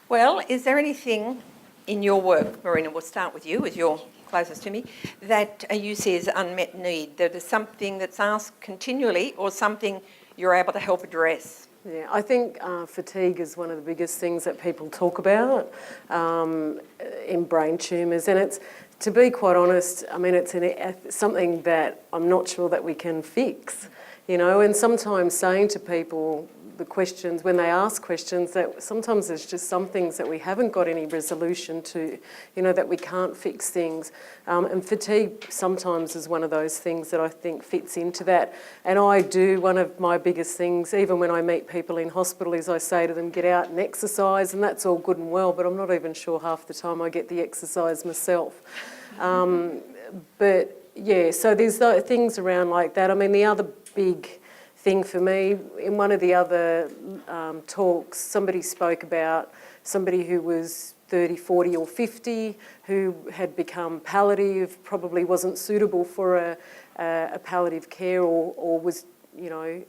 Well, is there anything in your work, Marina, we'll start with you as you're closest to me, that you see as unmet need, that is something that's asked continually or something you're able to help address? Yeah, I think fatigue is one of the biggest things that people talk about in brain tumours, and it's, to be quite honest, I mean, it's something that I'm not sure that we can fix, you know, and sometimes saying to people the questions, when they ask questions, that sometimes there's just some things that we haven't got any resolution to, you know, that we can't fix things. And fatigue sometimes is one of those things that I think fits into that. And one of my biggest things, even when I meet people in hospital, is I say to them, get out and exercise, and that's all good and well, but I'm not even sure half the time I get the exercise myself. But yeah, so there's things around like that. I mean, the other big thing for me, in one of the other talks, somebody spoke about somebody who was 30, 40 or 50 who had become palliative, probably wasn't suitable for a palliative care or was, you know,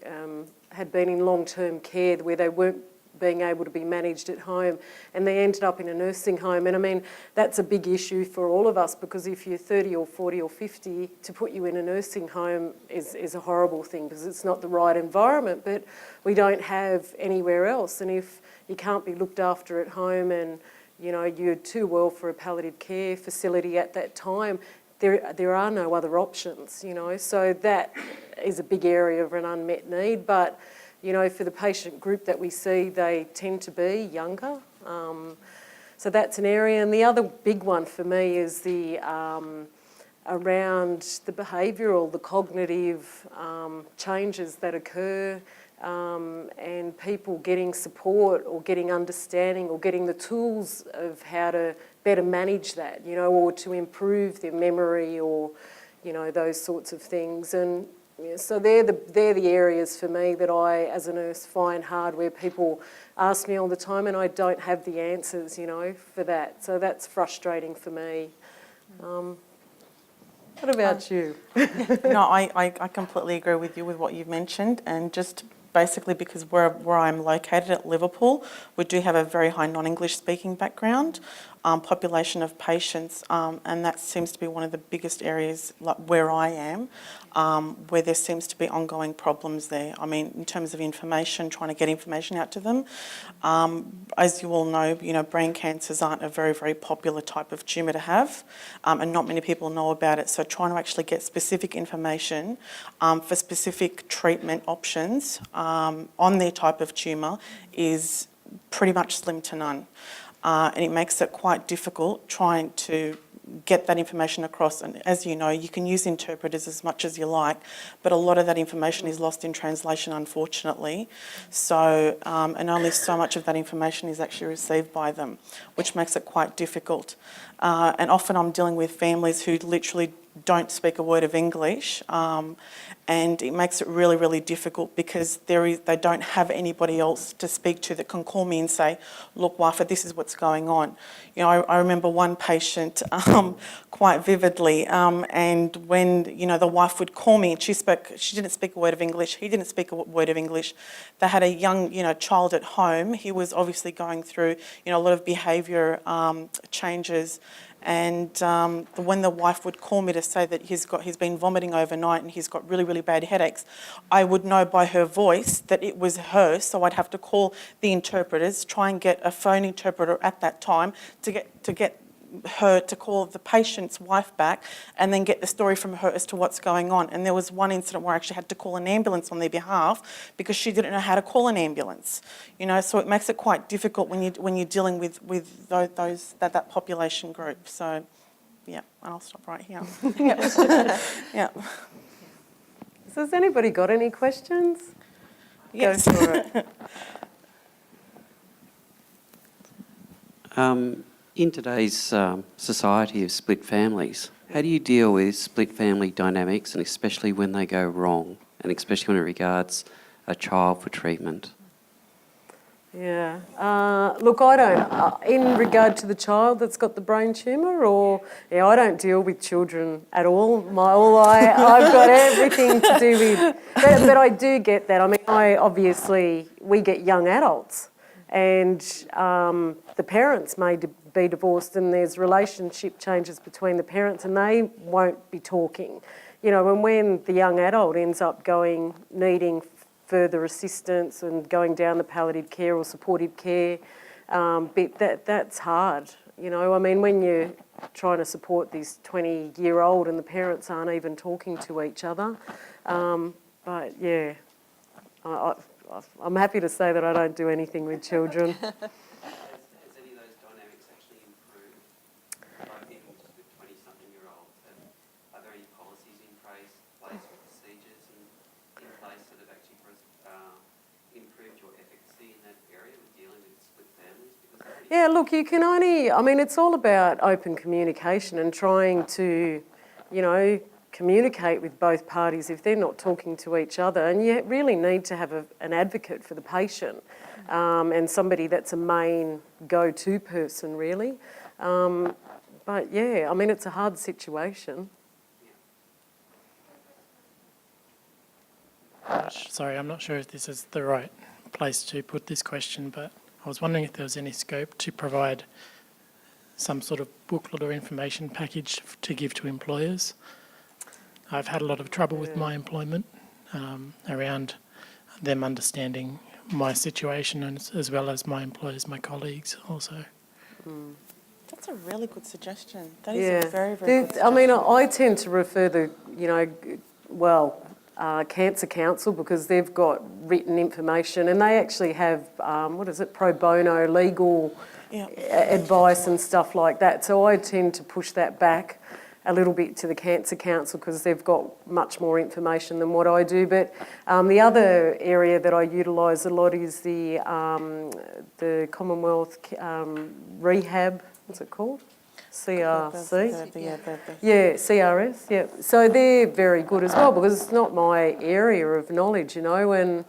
had been in long-term care where they weren't being able to be managed at home, and they ended up in a nursing home. And I mean, that's a big issue for all of us, because if you're 30 or 40 or 50, to put you in a nursing home is a horrible thing, because it's not the right environment, but we don't have anywhere else. And if you can't be looked after at home and, you know, you're too well for a palliative care facility at that time, there are no other options, you know. So that is a big area of an unmet need. But you know, for the patient group that we see, they tend to be younger. So that's an area. And the other big one for me is the around the behavioural, the cognitive changes that occur, and people getting support or getting understanding or getting the tools of how to better manage that, you know, or to improve their memory or, you know, those sorts of things. And yeah, so they're the areas for me that I, as a nurse, find hard, where people ask me all the time and I don't have the answers, you know, for that. So that's frustrating for me. What about you? No, I completely agree with you with what you've mentioned, and just basically because where I'm located at Liverpool, we do have a very high non-English speaking background population of patients, and that seems to be one of the biggest areas, like where I am, where there seems to be ongoing problems there. I mean, in terms of information, trying to get information out to them. As you all know, you know, brain cancers aren't a very, very popular type of tumour to have, and not many people know about it. So trying to actually get specific information for specific treatment options on their type of tumour is pretty much slim to none. And it makes it quite difficult trying to get that information across. And as you know, you can use interpreters as much as you like, but a lot of that information is lost in translation, unfortunately. So, and only so much of that information is actually received by them, which makes it quite difficult. And often I'm dealing with families who literally don't speak a word of English, and it makes it really, really difficult because they don't have anybody else to speak to that can call me and say, look, Wafa, this is what's going on. You know, I remember one patient quite vividly, and when, you know, the wife would call me and she didn't speak a word of English, he didn't speak a word of English. They had a young, you know, child at home. He was obviously going through, you know, a lot of behaviour changes. And when the wife would call me to say that he's been vomiting overnight and he's got really, really bad headaches, I would know by her voice that it was her, so I'd have to call the interpreters, try and get a phone interpreter at that time to get her to call the patient's wife back and then get the story from her as to what's going on. And there was one incident where I actually had to call an ambulance on their behalf because she didn't know how to call an ambulance. You know, so it makes it quite difficult when you're dealing with that population group. So, yeah, and I'll stop right here. Yeah. So has anybody got any questions? Yes. Go for it. In today's society of split families, how do you deal with split family dynamics, and especially when they go wrong, and especially when it regards a child for treatment? Yeah. Look, I don't, in regard to the child that's got the brain tumour, I don't deal with children at all. I've got everything to do with, but I do get that. I mean, we get young adults and the parents may be divorced, and there's relationship changes between the parents, and they won't be talking. You know, and when the young adult ends up needing further assistance and going down the palliative care or supportive care bit, that's hard. You know, I mean, when you're trying to support this 20-year-old and the parents aren't even talking to each other. But yeah, I'm happy to say that I don't do anything with children. Has any of those dynamics actually improved? Like even just with 20-something-year-olds, are there any policies in place or procedures in place that have actually improved your efficacy in that area with dealing with split families? Yeah, look, you can only, I mean, it's all about open communication and trying to, you know, communicate with both parties if they're not talking to each other. And you really need to have an advocate for the patient and somebody that's a main go-to person, really. But yeah, I mean, it's a hard situation. Sorry, I'm not sure if this is the right place to put this question, but I was wondering if there was any scope to provide some sort of booklet or information package to give to employers. I've had a lot of trouble with my employment around them understanding my situation, and as well as my employers, my colleagues also. That's a really good suggestion. That is a very, very good I mean, suggestion. I tend to refer the, you know, Cancer Council, because they've got written information and they actually have, pro bono legal advice and stuff like that. So I tend to push that back a little bit to the Cancer Council because they've got much more information than what I do. But the other area that I utilise a lot is the Commonwealth Rehab, what's it called? CRC? Yeah, CRS, yeah. So they're very good as well because it's not my area of knowledge, you know, and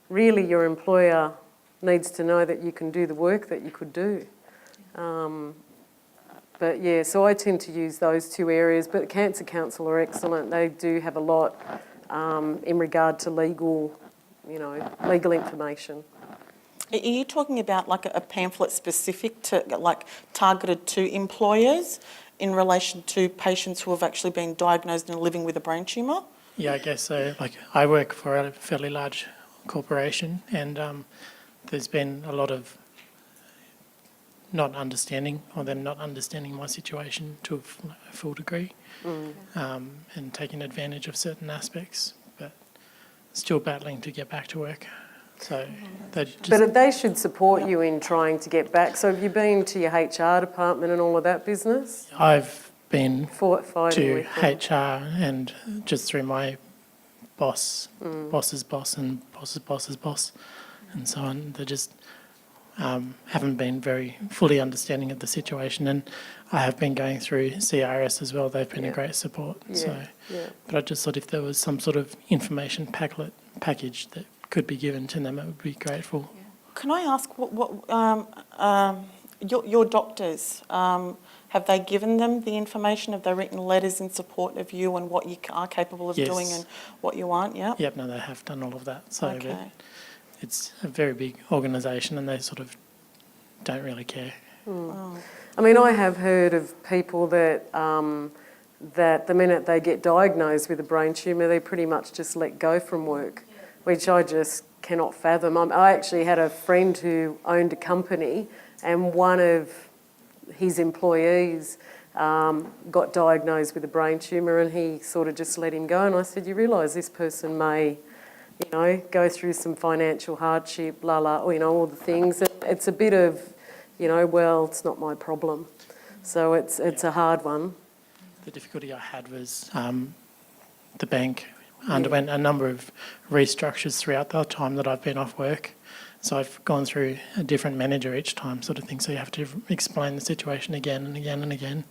really your employer needs to know that you can do the work that you could do. But yeah, so I tend to use those two areas, but Cancer Council are excellent. They do have a lot in regard to legal information. Are you talking about like a pamphlet specific to, like, targeted to employers in relation to patients who have actually been diagnosed and living with a brain tumour? Yeah, I guess so. Like, I work for a fairly large corporation, and there's been a lot of not understanding, or them not understanding my situation to a full degree, and taking advantage of certain aspects, but still battling to get back to work. So But they should support you in trying to get back. So have you been to your HR department and all of that business? I've been Fighting to HR and just through my boss's boss and boss's boss and so on. They just haven't been very fully understanding of the situation, and I have been going through CRS as well. They've been a great support. But I just thought if there was some sort of information package that could be given to them, it would be grateful. Can I ask your doctors, have they given them the information? Have they written letters in support of you and what you are capable of doing and what you aren't? Yeah. Yep. No, they have done all of that. So it's a very big organisation, and they sort of don't really care. I mean, I have heard of people that that the minute they get diagnosed with a brain tumour, they pretty much just let go from work, which I just cannot fathom. I actually had a friend who owned a company, and one of his employees got diagnosed with a brain tumour, and he sort of just let him go. And I said, you realise this person may, you know, go through some financial hardship, all the things. It's a bit of, you know, well, it's not my problem. So it's a hard one. The difficulty I had was the bank underwent a number of restructures throughout the time that I've been off work. So I've gone through a different manager each time, sort of thing. So you have to explain the situation again and again and again.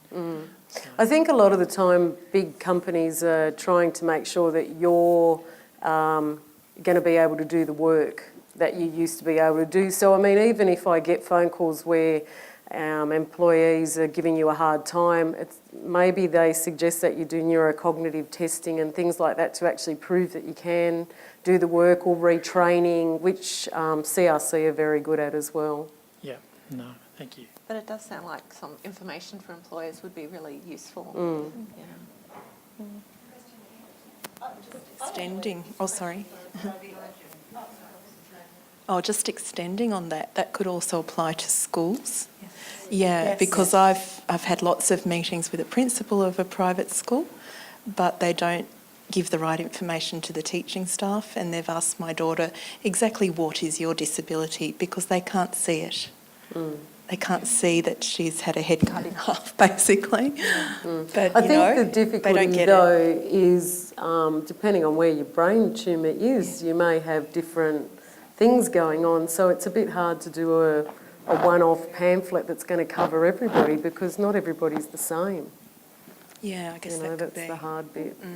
I think a lot of the time big companies are trying to make sure that you're going to be able to do the work that you used to be able to do. So, I mean, even if I get phone calls where employees are giving you a hard time, maybe they suggest that you do neurocognitive testing and things like that to actually prove that you can do the work, or retraining, which CRC are very good at as well. Yeah, no, thank you. But it does sound like some information for employers would be really useful. Yeah. Extending, oh sorry. Oh, just extending on that, that could also apply to schools. Yeah, Yes. because I've had lots of meetings with a principal of a private school, but they don't give the right information to the teaching staff, and they've asked my daughter exactly what is your disability, because they can't see it. They can't see that she's had her head cut in half, basically. But, I you think know, the they difficulty don't get though it. is depending on where your brain tumour is, you may have different things going on, so it's a bit hard to do a one-off pamphlet that's going to cover everybody, because not everybody's the same. Yeah, I guess You know, that could that's be. the hard bit. The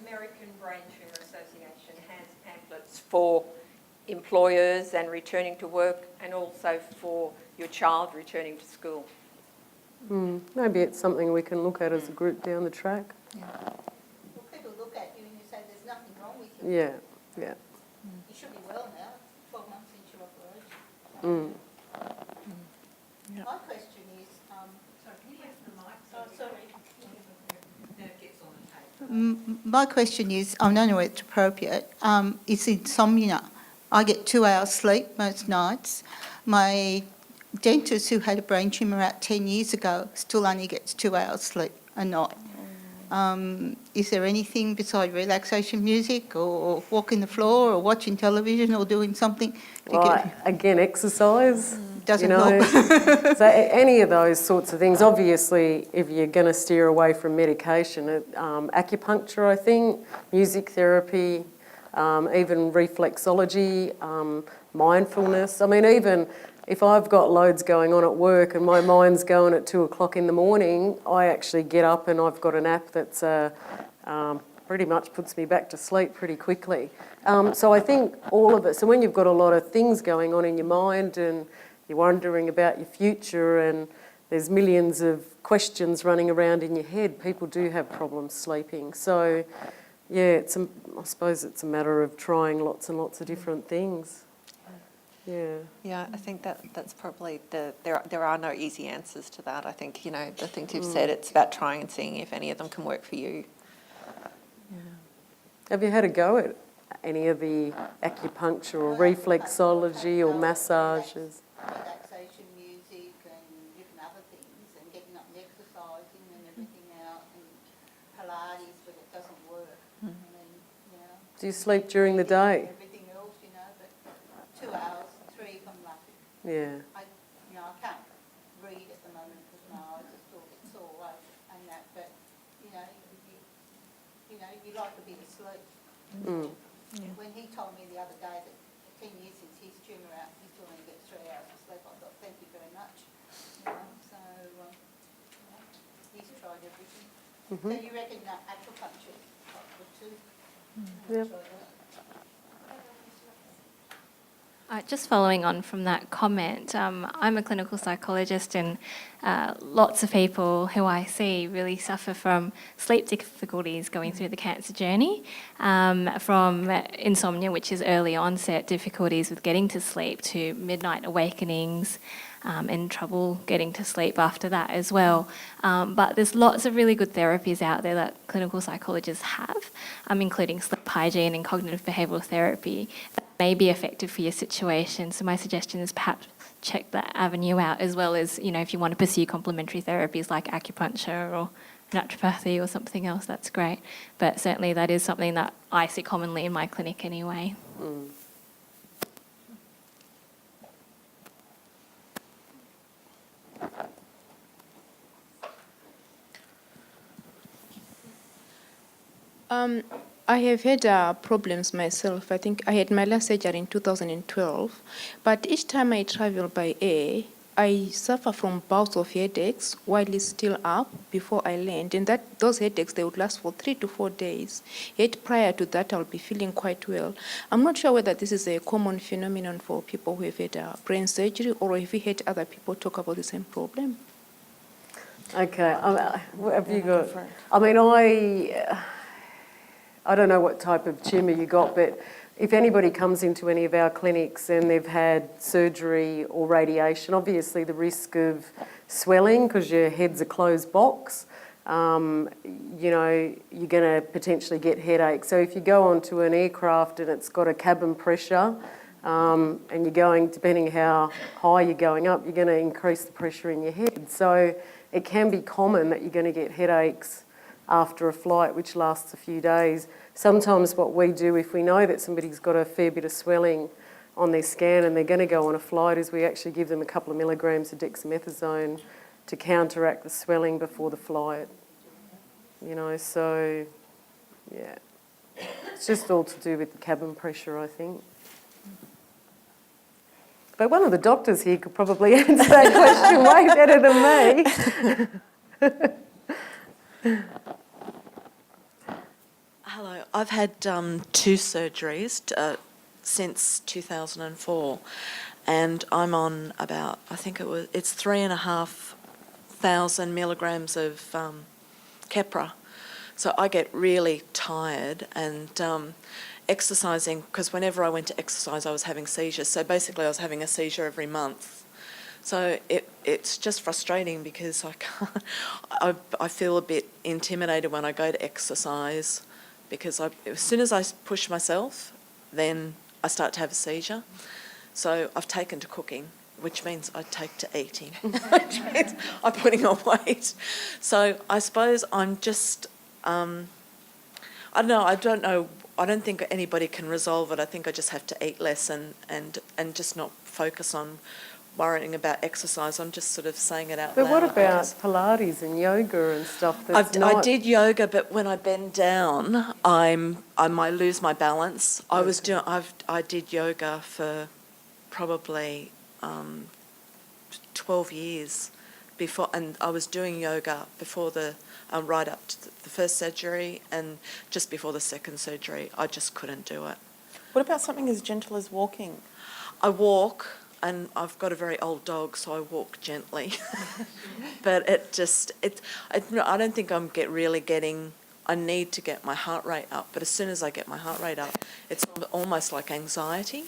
American Brain Tumour Association has pamphlets for employers and returning to work, and also for your child returning to school. Maybe it's something we can look at as a group down the track. Well, people look at you and you say there's nothing wrong with you. Yeah, yeah. You should be well now, 12 months since your operation. Yeah. My question is, sorry, can you wait for the mic? Oh, sorry. My question is, I don't know whether it's appropriate, is insomnia. I get 2 hours sleep most nights. My dentist, who had a brain tumour out 10 years ago, still only gets 2 hours sleep a night. Is there anything beside relaxation music, or walking the floor, or watching television, or doing something to Well, again, exercise. Doesn't you know. help. So any of those sorts of things. Obviously, if you're going to steer away from medication, acupuncture, I think, music therapy, even reflexology, mindfulness. I mean, even if I've got loads going on at work and my mind's going at 2 o'clock in the morning, I actually get up and I've got an app that's pretty much puts me back to sleep pretty quickly. So I think all of it, so when you've got a lot of things going on in your mind and you're wondering about your future and there's millions of questions running around in your head, people do have problems sleeping. So yeah, I suppose it's a matter of trying lots and lots of different things. Yeah. Yeah, I think that's probably there are no easy answers to that. I think, you know, the things you've said, it's about trying and seeing if any of them can work for you. Have you had a go at any of the acupuncture or reflexology or massages? Relaxation music and different other things, and getting up and exercising and everything out, and Pilates, but it doesn't work. I mean, you know. Do you sleep during the day? Everything else, you know, but 2 hours, 3 if I'm lucky. Yeah. I can't read at the moment because my eyes are still a bit sore and that, but, you know, you like a bit of sleep. When he told me the other day that 10 years since his tumour out, he still only gets 3 hours of sleep, I thought, thank you very much. So, he's tried everything. So you reckon that acupuncture is quite good too? Yep. Try that. Just following on from that comment, I'm a clinical psychologist, and lots of people who I see really suffer from sleep difficulties going through the cancer journey, from insomnia, which is early onset difficulties with getting to sleep, to midnight awakenings, and trouble getting to sleep after that as well. But there's lots of really good therapies out there that clinical psychologists have, including sleep hygiene and cognitive behavioural therapy, that may be effective for your situation. So my suggestion is perhaps check that avenue out, as well as, you know, if you want to pursue complementary therapies like acupuncture or naturopathy or something else, that's great. But certainly that is something that I see commonly in my clinic anyway. I have had problems myself. I think I had my last surgery in 2012, but each time I travel by air, I suffer from bouts of headaches while it's still up before I land, and those headaches, they would last for 3 to 4 days. Yet prior to that, I'll be feeling quite well. I'm not sure whether this is a common phenomenon for people who have had brain surgery, or if we had other people talk about the same problem. Okay, what have you go got? for it. I mean, I don't know what type of tumour you got, but if anybody comes into any of our clinics and they've had surgery or radiation, obviously the risk of swelling, because your head's a closed box, you know, you're going to potentially get headaches. So if you go onto an aircraft and it's got a cabin pressure, and you're going, depending how high you're going up, you're going to increase the pressure in your head. So it can be common that you're going to get headaches after a flight, which lasts a few days. Sometimes what we do, if we know that somebody's got a fair bit of swelling on their scan and they're going to go on a flight, is we actually give them a couple of milligrams of dexamethasone to counteract the swelling before the flight. You know, so, yeah. It's just all to do with the cabin pressure, I think. But one of the doctors here could probably answer that question way better than me. Hello, I've had 2 surgeries since 2004, and I'm on about, I think it's 3,500 milligrams of Keppra. So I get really tired, and exercising, because whenever I went to exercise I was having seizures, so basically I was having a seizure every month. So it's just frustrating because I feel a bit intimidated when I go to exercise, because as soon as I push myself, then I start to have a seizure. So I've taken to cooking, which means I take to eating, which means I'm putting on weight. So I suppose I'm just, I don't know, I don't think anybody can resolve it. I think I just have to eat less and just not focus on worrying about exercise. I'm just sort of saying it out loud. But what about Pilates and yoga and stuff? I did yoga, but when I bend down, I might lose my balance. I did yoga for probably 12 years before, and I was doing yoga before the right up to the first surgery, and just before the second surgery, I just couldn't do it. What about something as gentle as walking? I walk, and I've got a very old dog, so I walk gently. But I don't think I'm really getting. I need to get my heart rate up, but as soon as I get my heart rate up, it's almost like anxiety.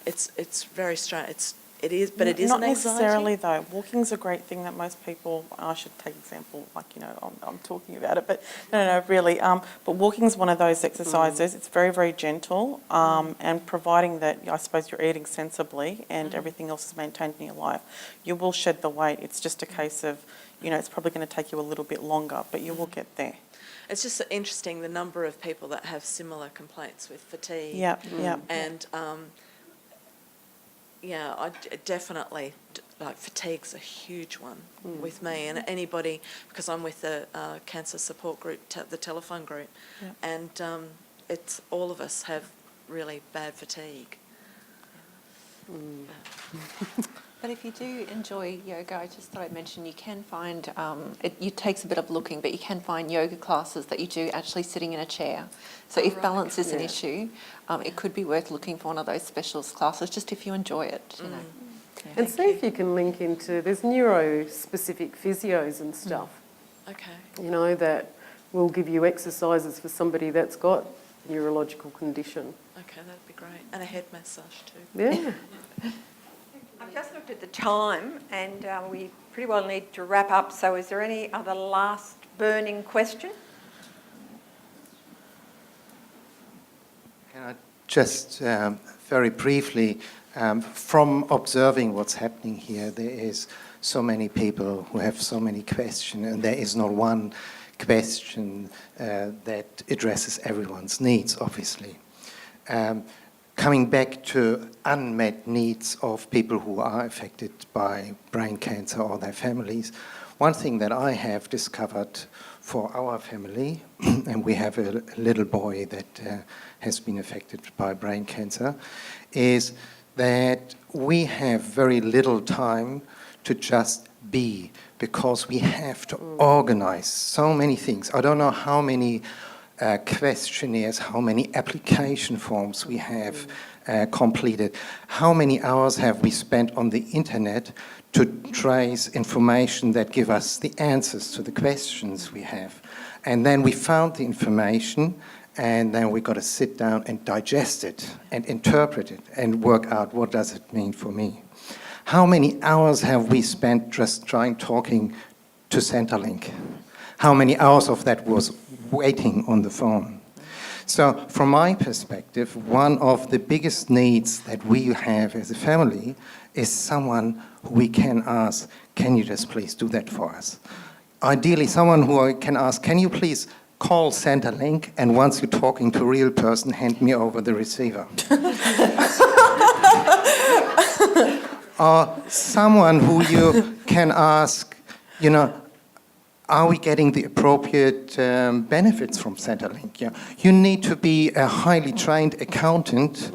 It's very strange. It is, but it isn't Not necessarily anxiety. though. Walking's a great thing that most people, I should take example, like, you know, I'm talking about it, but no, really. But walking's one of those exercises. It's very, very gentle, and providing that, I suppose, you're eating sensibly and everything else is maintained in your life, you will shed the weight. It's just a case of, you know, it's probably going to take you a little bit longer, but you will get there. It's just interesting the number of people that have similar complaints with fatigue. Yeah, yeah. And yeah, I definitely, like, fatigue's a huge one with me, and anybody, because I'm with the cancer support group, the telephone group, and it's all of us have really bad fatigue. But if you do enjoy yoga, I just thought I'd mention you can find, it takes a bit of looking, but you can find yoga classes that you do actually sitting in a chair. So if balance is an issue, it could be worth looking for one of those specialist classes, just if you enjoy it, you know. Yeah. And see if you can link into, there's neuro-specific physios and stuff, Okay. you know, that will give you exercises for somebody that's got a neurological condition. Okay, that'd be great. And a head massage too. Yeah. I've just looked at the time and we pretty well need to wrap up. So is there any other last burning question? Can I just very briefly, from observing what's happening here, there is so many people who have so many questions, and there is not one question that addresses everyone's needs, obviously. Coming back to unmet needs of people who are affected by brain cancer or their families, one thing that I have discovered for our family, and we have a little boy that has been affected by brain cancer, is that we have very little time to just be, because we have to organize so many things. I don't know how many questionnaires, how many application forms we have completed. How many hours have we spent on the internet to trace information that give us the answers to the questions we have? And then we found the information, and then we got to sit down and digest it and interpret it and work out what does it mean for me. How many hours have we spent just talking to Centrelink? How many hours of that was waiting on the phone? So from my perspective, one of the biggest needs that we have as a family is someone who we can ask, can you just please do that for us? Ideally, someone who I can ask, can you please call Centrelink, and once you're talking to a real person, hand me over the receiver. Or someone who you can ask, you know, are we getting the appropriate benefits from Centrelink? Yeah. You need to be a highly trained accountant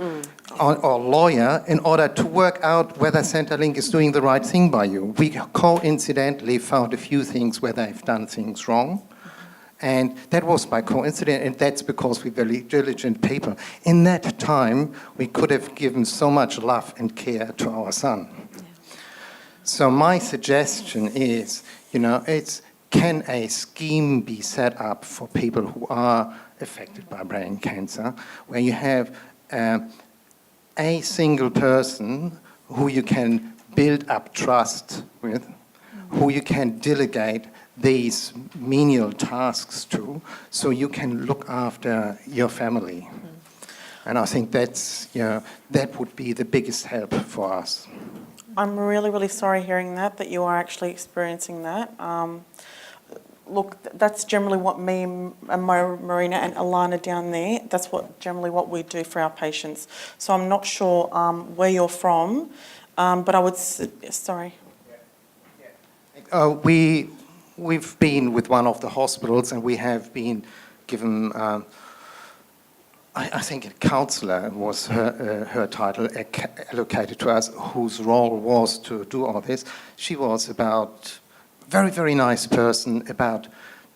or lawyer in order to work out whether Centrelink is doing the right thing by you. We coincidentally found a few things where they've done things wrong. And that was by coincidence, and that's because we're very diligent people. In that time, we could have given so much love and care to our son. Yeah. So my suggestion is, you know, can a scheme be set up for people who are affected by brain cancer, where you have a single person who you can build up trust with, who you can delegate these menial tasks to, so you can look after your family. And I think that's, you know, that would be the biggest help for us. I'm really, really sorry hearing that you are actually experiencing that. Look, that's generally what me and Marina and Alana down there, that's generally what we do for our patients. So I'm not sure where you're from, but I would, sorry. We've been with one of the hospitals, and we have been given, I think a counsellor was her title, allocated to us, whose role was to do all this. She was about very, very nice person, about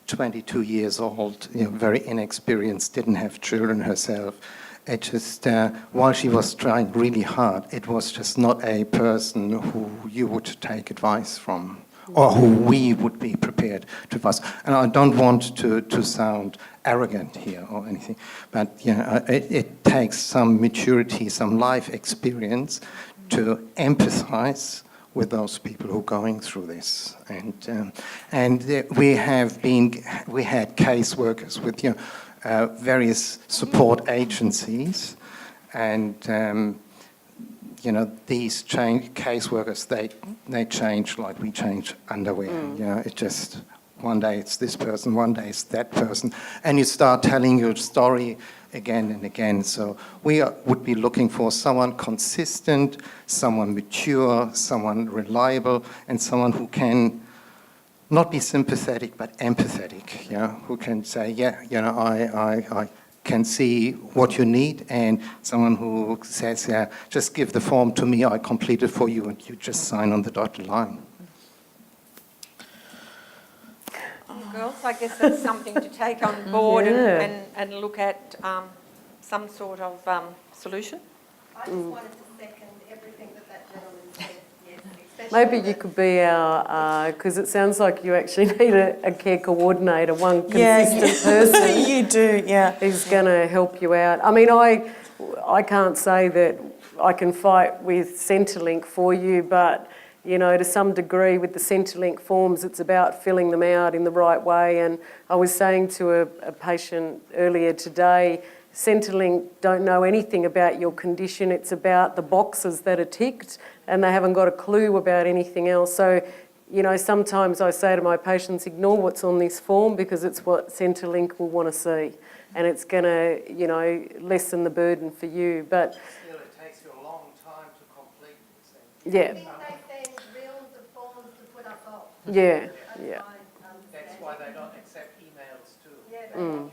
22 years old, you know, very inexperienced, didn't have children herself. It just, while she was trying really hard, it was just not a person who you would take advice from, or who we would be prepared to advise. And I don't want to sound arrogant here or anything, but you know, it takes some maturity, some life experience to empathize with those people who are going through this. And we had caseworkers with, you know, various support agencies, and you know, these caseworkers, they change like we change underwear. You know, it just, one day it's this person, one day it's that person, and you start telling your story again and again. So we would be looking for someone consistent, someone mature, someone reliable, and someone who can not be sympathetic but empathetic. You know, who can say, yeah, you know, I can see what you need, and someone who says, yeah, just give the form to me, I complete it for you, and you just sign on the dotted line. Girls, I guess that's something to take on board and look at some sort of solution. I just wanted to second everything that gentleman said. Yes, Maybe you could be our, because it sounds like you actually need a care coordinator, one consistent person. You do, yeah. Who's going to help you out. I mean, I can't say that I can fight with Centrelink for you, but you know, to some degree with the Centrelink forms, it's about filling them out in the right way. And I was saying to a patient earlier today, Centrelink don't know anything about your condition. It's about the boxes that are ticked, and they haven't got a clue about anything else. So, you know, sometimes I say to my patients, ignore what's on this form, because it's what Centrelink will want to see. And it's going to, you know, lessen the burden for you. But still, it takes you a long time to complete this. Yeah. I think they send reels of forms to put us off. Yeah, yeah. That's why they don't accept emails too. Yeah, Mm.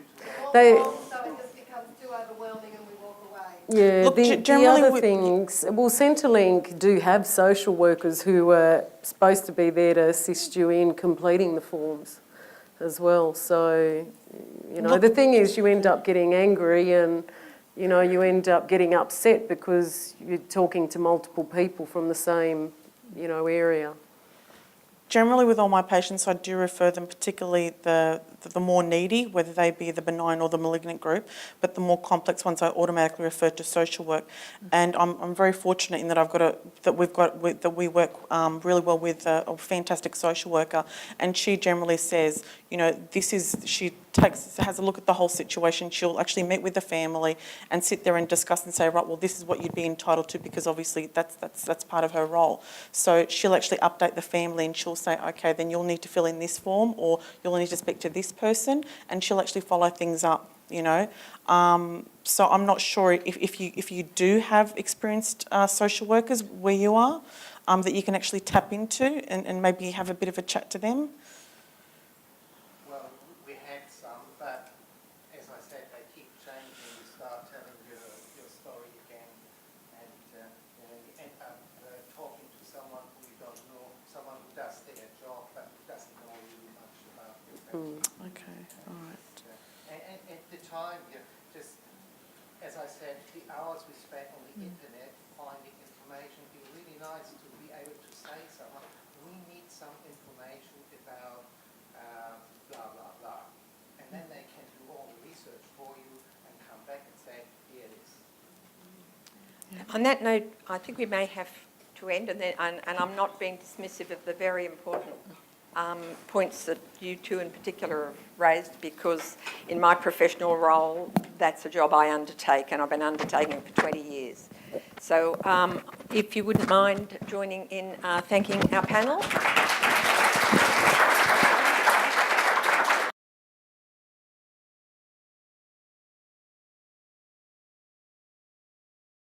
so it just becomes too overwhelming and we walk away. Yeah, Look, the generally other with- things, well, Centrelink do have social workers who are supposed to be there to assist you in completing the forms as well. So, you know, the thing is you end up getting angry and, you know, you end up getting upset because you're talking to multiple people from the same, you know, area. Generally with all my patients, I do refer them, particularly the more needy, whether they be the benign or the malignant group, but the more complex ones I automatically refer to social work. And I'm very fortunate in that that we work really well with a fantastic social worker, and she generally says, you know, she has a look at the whole situation. She'll actually meet with the family and sit there and discuss and say, right, well, this is what you'd be entitled to, because obviously that's part of her role. So she'll actually update the family and she'll say, okay, then you'll need to fill in this form, or you'll need to speak to this person, and she'll actually follow things up, you know. So I'm not sure if you do have experienced social workers where you are, that you can actually tap into and maybe have a bit of a chat to them. Well, we had some, but as I said, they keep changing. You start telling your story again, and you end up talking to someone who you don't know, someone who does their job but who doesn't know really much about your family. Okay, all right. And at the time, just as I said, the hours we spent on the internet finding information, it'd be really nice to be able to say to someone, we need some information about blah, blah, blah. And then they can do all the research for you and come back and say, here it is. On that note, I think we may have to end, and I'm not being dismissive of the very important points that you two in particular have raised, because in my professional role, that's a job I undertake, and I've been undertaking it for 20 years. So if you wouldn't mind joining in thanking our panel.